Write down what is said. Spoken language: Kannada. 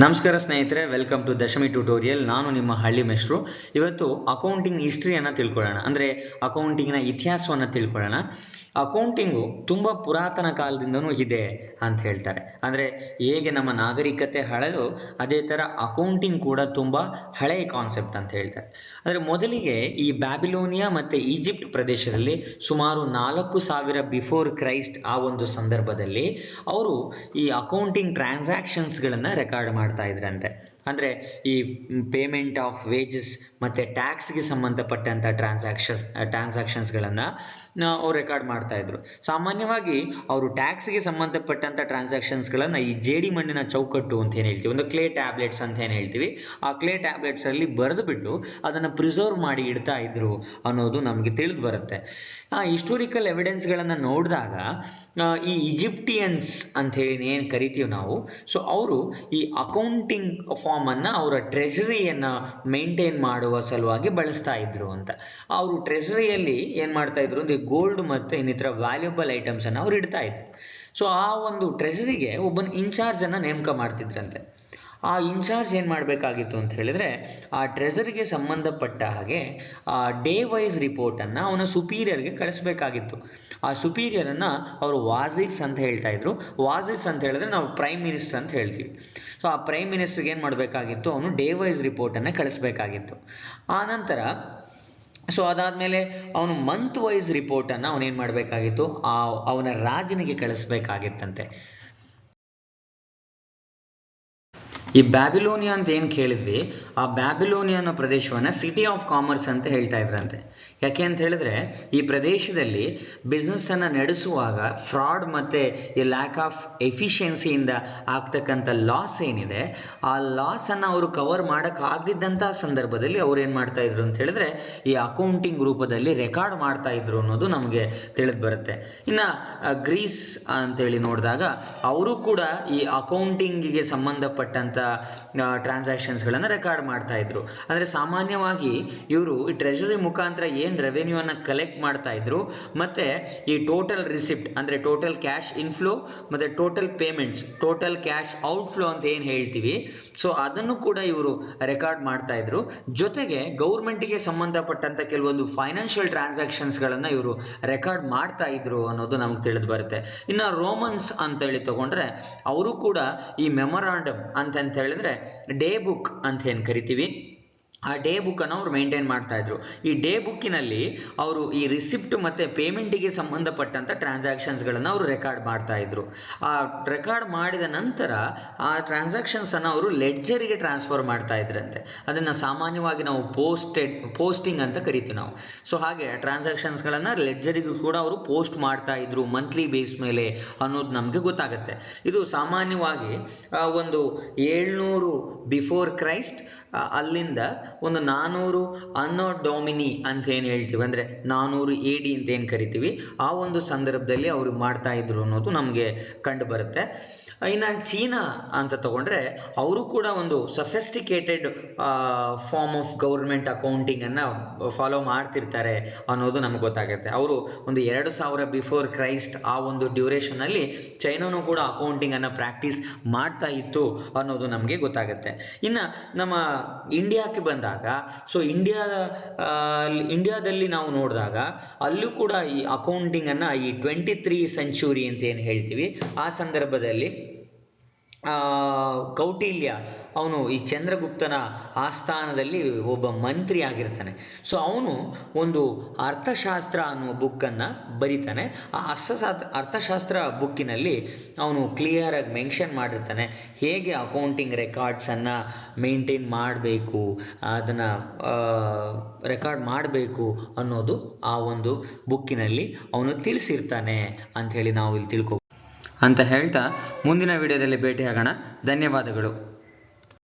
ನಮಸ್ಕಾರ ಸ್ನೇಹಿತರೆ, ವೆಲ್ಕಮ್ ಟು ದಶಮಿ ಟ್ಯುಟೋರಿಯಲ್. ನಾನು ನಿಮ್ಮ ಹಳ್ಳಿ ಮೆಸ್ಟ್ರು. ಇವತ್ತು ಅಕೌಂಟಿಂಗ್ ಹಿಸ್ಟ್ರಿಯನ್ನು ತಿಳ್ಕೊಳ್ಳೋಣ, ಅಂದರೆ ಅಕೌಂಟಿಂಗ್ನ ಇತಿಹಾಸವನ್ನು ತಿಳ್ಕೊಳ್ಳೋಣ. ಅಕೌಂಟಿಂಗು ತುಂಬ ಪುರಾತನ ಕಾಲದಿಂದನೂ ಇದೆ ಅಂತ ಹೇಳ್ತಾರೆ. ಅಂದರೆ ಹೇಗೆ ನಮ್ಮ ನಾಗರಿಕತೆ ಹಳೆಯೋ ಅದೇ ಥರ ಅಕೌಂಟಿಂಗ್ ಕೂಡ ತುಂಬ ಹಳೆಯ ಕಾನ್ಸೆಪ್ಟ್ ಅಂತ ಹೇಳ್ತಾರೆ. ಅಂದರೆ ಮೊದಲಿಗೆ ಈ ಬ್ಯಾಬಿಲೋನಿಯಾ ಮತ್ತು ಈಜಿಪ್ಟ್ ಪ್ರದೇಶದಲ್ಲಿ ಸುಮಾರು 4000 ಬಿಫೋರ್ ಕ್ರೈಸ್ಟ್ ಆ ಒಂದು ಸಂದರ್ಭದಲ್ಲಿ ಅವರು ಈ ಅಕೌಂಟಿಂಗ್ ಟ್ರಾನ್ಸಾಕ್ಷನ್ಸ್ಗಳನ್ನು ರೆಕಾರ್ಡ್ ಮಾಡ್ತಾ ಇದ್ರಂತೆ. ಅಂದರೆ ಈ ಪೇಮೆಂಟ್ ಆಫ್ ವೇಜಸ್ ಮತ್ತು ಟ್ಯಾಕ್ಸ್ಗೆ ಸಂಬಂಧಪಟ್ಟಂಥ ಟ್ರಾನ್ಸಾಕ್ಷನ್ಸ್ಗಳನ್ನು ಅವ್ರು ರೆಕಾರ್ಡ್ ಮಾಡ್ತಾ ಇದ್ರು. ಸಾಮಾನ್ಯವಾಗಿ ಅವರು ಟ್ಯಾಕ್ಸ್ಗೆ ಸಂಬಂಧಪಟ್ಟಂಥ ಟ್ರಾನ್ಸಾಕ್ಷನ್ಸ್ಗಳನ್ನು ಈ ಜೇಡಿ ಮಣ್ಣಿನ ಚೌಕಟ್ಟು ಅಂತ ಏನು ಹೇಳ್ತೀವಿ, ಒಂದು ಕ್ಲೇ ಟ್ಯಾಬ್ಲೆಟ್ಸ್ ಅಂತ ಏನು ಹೇಳ್ತೀವಿ, ಆ ಕ್ಲೇ ಟ್ಯಾಬ್ಲೆಟ್ಸಲ್ಲಿ ಬರೆದು ಬಿಟ್ಟು ಅದನ್ನು ಪ್ರಿಸರ್ವ್ ಮಾಡಿ ಇಡ್ತಾ ಇದ್ರು ಅನ್ನೋದು ನಮಗೆ ತಿಳಿದು ಬರುತ್ತೆ. ಹಿಸ್ಟೋರಿಕಲ್ ಎವಿಡೆನ್ಸ್ಗಳನ್ನು ನೋಡಿದಾಗ ಈ ಈಜಿಪ್ಟಿಯನ್ಸ್ ಅಂತ ಹೇಳಿ ಏನು ಕರಿತೀವಿ ನಾವು, ಸೊ ಅವರು ಈ ಅಕೌಂಟಿಂಗ್ ಫಾರ್ಮನ್ನು ಅವರ ಟ್ರೆಜರಿಯನ್ನು ಮೇಂಟೈನ್ ಮಾಡುವ ಸಲುವಾಗಿ ಬಳಸ್ತಾ ಇದ್ರು ಅಂತ. ಅವರು ಟ್ರೆಜರಿಯಲ್ಲಿ ಏನು ಮಾಡ್ತಾ ಇದ್ರು ಅಂದರೆ ಗೋಲ್ಡ್ ಮತ್ತು ಇನ್ನಿತರ ವ್ಯಾಲ್ಯೂಬಲ್ ಐಟಮ್ಸನ್ನು ಅವ್ರು ಇಡ್ತಾ ಇದ್ರು. ಸೊ ಆ ಒಂದು ಟ್ರೆಜರಿಗೆ ಒಬ್ಬನ ಇನ್ಚಾರ್ಜನ್ನು ನೇಮಕ ಮಾಡ್ತಿದ್ರಂತೆ. ಆ ಇನ್ಚಾರ್ಜ್ ಏನು ಮಾಡಬೇಕಾಗಿತ್ತು ಅಂತ ಹೇಳಿದರೆ, ಆ ಟ್ರೆಜರಿಗೆ ಸಂಬಂಧಪಟ್ಟ ಹಾಗೆ ಡೇ ವೈಸ್ ರಿಪೋರ್ಟನ್ನು ಅವನ ಸುಪೀರಿಯರ್ಗೆ ಕಳಿಸ್ಬೇಕಾಗಿತ್ತು. ಆ ಸುಪೀರಿಯರನ್ನು ಅವರು ವಾಜಿರ್ಸ್ ಅಂತ ಹೇಳ್ತಾ ಇದ್ರು. ವಾಜಿರ್ಸ್ ಅಂತ ಹೇಳಿದ್ರೆ ನಾವು ಪ್ರೈಮ್ ಮಿನಿಸ್ಟರ್ ಅಂತ ಹೇಳ್ತೀವಿ. ಸೊ ಆ ಪ್ರೈಮ್ ಮಿನಿಸ್ಟರ್ಗೆ ಏನು ಮಾಡಬೇಕಾಗಿತ್ತು, ಅವನು ಡೇ ವೈಸ್ ರಿಪೋರ್ಟನ್ನು ಕಳಿಸ್ಬೇಕಾಗಿತ್ತು. ಆನಂತರ ಸೊ ಅದಾದಮೇಲೆ ಅವನು ಮಂತ್ ವೈಸ್ ರಿಪೋರ್ಟನ್ನು ಅವನೇನು ಮಾಡಬೇಕಾಗಿತ್ತು, ಅವನ ರಾಜನಿಗೆ ಕಳಿಸ್ಬೇಕಾಗಿತ್ತಂತೆ. ಈ ಬ್ಯಾಬಿಲೋನಿಯಾ ಅಂತ ಏನು ಕೇಳಿದ್ವಿ, ಆ ಬ್ಯಾಬಿಲೋನಿಯಾ ಅನ್ನೋ ಪ್ರದೇಶವನ್ನು ಸಿಟಿ ಆಫ್ ಕಾಮರ್ಸ್ ಅಂತ ಹೇಳ್ತಾ ಇದ್ರಂತೆ. ಯಾಕೆ ಅಂತ ಹೇಳಿದ್ರೆ ಈ ಪ್ರದೇಶದಲ್ಲಿ ಬಿಸ್ನೆಸ್ಸನ್ನು ನಡೆಸುವಾಗ ಫ್ರಾಡ್ ಮತ್ತು ಈ ಲ್ಯಾಕ್ ಆಫ್ ಎಫಿಷಿಯನ್ಸಿಯಿಂದ ಆಗ್ತಕ್ಕಂಥ ಲಾಸ್ ಏನಿದೆ, ಆ ಲಾಸನ್ನು ಅವರು ಕವರ್ ಮಾಡೋಕ್ಕಾಗದಿದ್ದಂಥ ಸಂದರ್ಭದಲ್ಲಿ ಅವ್ರು ಏನು ಮಾಡ್ತಾ ಇದ್ರು ಅಂತ ಹೇಳಿದ್ರೆ ಈ ಅಕೌಂಟಿಂಗ್ ರೂಪದಲ್ಲಿ ರೆಕಾರ್ಡ್ ಮಾಡ್ತಾ ಇದ್ರು ಅನ್ನೋದು ನಮಗೆ ತಿಳಿದು ಬರುತ್ತೆ. ಇನ್ನು ಗ್ರೀಸ್ ಅಂತೇಳಿ ನೋಡಿದಾಗ ಅವರು ಕೂಡ ಈ ಅಕೌಂಟಿಂಗಿಗೆ ಸಂಬಂಧಪಟ್ಟಂಥ ಟ್ರಾನ್ಸಾಕ್ಷನ್ಸ್ಗಳನ್ನು ರೆಕಾರ್ಡ್ ಮಾಡ್ತಾ ಇದ್ರು. ಅಂದರೆ ಸಾಮಾನ್ಯವಾಗಿ ಇವರು ಈ ಟ್ರೆಜರಿ ಮುಖಾಂತರ ಏನು ರೆವೆನ್ಯೂವನ್ನು ಕಲೆಕ್ಟ್ ಮಾಡ್ತಾ ಇದ್ರು ಮತ್ತು ಈ ಟೋಟಲ್ ರಿಸಿಪ್ಟ್ ಅಂದರೆ ಟೋಟಲ್ ಕ್ಯಾಶ್ ಇನ್ಫ್ಲೋ ಮತ್ತು total payments, total cash outflow ಅಂತ ಏನು ಹೇಳ್ತೀವಿ, ಸೊ ಅದನ್ನು ಕೂಡ ಇವರು ರೆಕಾರ್ಡ್ ಮಾಡ್ತಾ ಇದ್ರು. ಜೊತೆಗೆ ಗೌರ್ಮೆಂಟಿಗೆ ಸಂಬಂಧಪಟ್ಟಂಥ ಕೆಲವೊಂದು ಫೈನಾನ್ಷಿಯಲ್ ಟ್ರಾನ್ಸಾಕ್ಷನ್ಸ್ಗಳನ್ನು ಇವರು ರೆಕಾರ್ಡ್ ಮಾಡ್ತಾ ಇದ್ರು ಅನ್ನೋದು ನಮ್ಗೆ ತಿಳಿದು ಬರುತ್ತೆ. ಇನ್ನು ರೋಮನ್ಸ್ ಅಂತೇಳಿ ತಗೊಂಡ್ರೆ ಅವರು ಕೂಡ ಈ ಮೆಮೊರಾಂಡಮ್ ಅಂತ ಹೇಳಿದ್ರೆ ಡೇ ಬುಕ್ ಅಂತ ಏನು ಕರಿತೀವಿ, ಆ ಡೇ ಬುಕ್ಕನ್ನು ಅವರು ಮೇಂಟೈನ್ ಮಾಡ್ತಾ ಇದ್ರು. ಈ ಡೇ ಬುಕ್ಕಿನಲ್ಲಿ ಅವರು ಈ ರಿಸಿಪ್ಟ್ ಮತ್ತು ಪೇಮೆಂಟಿಗೆ ಸಂಬಂಧಪಟ್ಟಂಥ ಟ್ರಾನ್ಸಾಕ್ಷನ್ಸ್ಗಳನ್ನು ಅವರು ರೆಕಾರ್ಡ್ ಮಾಡ್ತಾ ಇದ್ರು. ಆ ರೆಕಾರ್ಡ್ ಮಾಡಿದ ನಂತರ ಆ ಟ್ರಾನ್ಸಾಕ್ಷನ್ಸನ್ನು ಅವರು ಲೆಡ್ಜರಿಗೆ ಟ್ರಾನ್ಸ್ಫರ್ ಮಾಡ್ತಾ ಇದ್ರಂತೆ. ಅದನ್ನು ಸಾಮಾನ್ಯವಾಗಿ ನಾವು ಪೋಸ್ಟಿಂಗ್ ಅಂತ ಕರಿತೀವಿ ನಾವು. ಸೊ ಹಾಗೆ ಟ್ರಾನ್ಸಾಕ್ಷನ್ಸ್ಗಳನ್ನು ಲೆಡ್ಜರಿಗೂ ಕೂಡ ಅವರು ಪೋಸ್ಟ್ ಮಾಡ್ತಾ ಇದ್ರು ಮಂತ್ಲಿ ಬೇಸ್ ಮೇಲೆ ಅನ್ನೋದು ನಮಗೆ ಗೊತ್ತಾಗುತ್ತೆ. ಇದು ಸಾಮಾನ್ಯವಾಗಿ ಒಂದು 700 ಬಿಫೋರ್ ಕ್ರೈಸ್ಟ್ ಅಲ್ಲಿಂದ ಒಂದು 400 ಅನ್ನೋ ಡೊಮಿನಿ ಅಂತ ಏನು ಹೇಳ್ತೀವಿ, ಅಂದರೆ 400 AD ಅಂತ ಏನು ಕರಿತೀವಿ, ಆ ಒಂದು ಸಂದರ್ಭದಲ್ಲಿ ಅವರು ಮಾಡ್ತಾ ಇದ್ರು ಅನ್ನೋದು ನಮಗೆ ಕಂಡು ಬರುತ್ತೆ. ಇನ್ನು ಚೀನಾ ಅಂತ ತಗೊಂಡ್ರೆ ಅವರು ಕೂಡ ಒಂದು ಸಫೆಸ್ಟಿಕೇಟೆಡ್ ಫಾರ್ಮ್ ಆಫ್ ಗೌರ್ಮೆಂಟ್ ಅಕೌಂಟಿಂಗನ್ನು ಫಾಲೋ ಮಾಡ್ತಿರ್ತಾರೆ ಅನ್ನೋದು ನಮ್ಗೆ ಗೊತ್ತಾಗುತ್ತೆ. ಅವರು ಒಂದು 2000 ಬಿಫೋರ್ ಕ್ರೈಸ್ಟ್ ಆ ಒಂದು ಡ್ಯೂರೇಷನಲ್ಲಿ ಚೈನಾನೂ ಕೂಡ ಅಕೌಂಟಿಂಗನ್ನು ಪ್ರಾಕ್ಟೀಸ್ ಮಾಡ್ತಾ ಇತ್ತು ಅನ್ನೋದು ನಮಗೆ ಗೊತ್ತಾಗುತ್ತೆ. ಇನ್ನು ನಮ್ಮ ಇಂಡಿಯಾಕ್ಕೆ ಬಂದಾಗ, ಸೊ ಇಂಡಿಯಾದಲ್ಲಿ ನಾವು ನೋಡಿದಾಗ ಅಲ್ಲೂ ಕೂಡ ಈ ಅಕೌಂಟಿಂಗನ್ನು ಈ 23 ಸೆಂಚುರಿ ಅಂತ ಏನು ಹೇಳ್ತೀವಿ, ಆ ಸಂದರ್ಭದಲ್ಲಿ ಕೌಟಿಲ್ಯ ಅವನು ಈ ಚಂದ್ರಗುಪ್ತನ ಆಸ್ಥಾನದಲ್ಲಿ ಒಬ್ಬ ಮಂತ್ರಿ ಆಗಿರ್ತಾನೆ. ಸೊ ಅವನು ಒಂದು ಅರ್ಥಶಾಸ್ತ್ರ ಅನ್ನೋ ಬುಕ್ಕನ್ನು ಬರೀತಾನೆ. ಆ ಅರ್ಥಶಾಸ್ತ್ರ ಬುಕ್ಕಿನಲ್ಲಿ ಅವನು ಕ್ಲಿಯರಾಗಿ ಮೆನ್ಷನ್ ಮಾಡಿರ್ತಾನೆ ಹೇಗೆ ಅಕೌಂಟಿಂಗ್ ರೆಕಾರ್ಡ್ಸನ್ನು ಮೇಂಟೈನ್ ಮಾಡಬೇಕು, ಅದನ್ನು ರೆಕಾರ್ಡ್ ಮಾಡಬೇಕು ಅನ್ನೋದು ಆ ಒಂದು ಬುಕ್ಕಿನಲ್ಲಿ ಅವನು ತಿಳಿಸಿರ್ತಾನೆ ಅಂಥೇಳಿ ನಾವು ಇಲ್ಲಿ ತಿಳ್ಕೊ ಅಂತ ಹೇಳ್ತಾ ಮುಂದಿನ ವಿಡಿಯೋದಲ್ಲಿ ಭೇಟಿಯಾಗೋಣ. ಧನ್ಯವಾದಗಳು.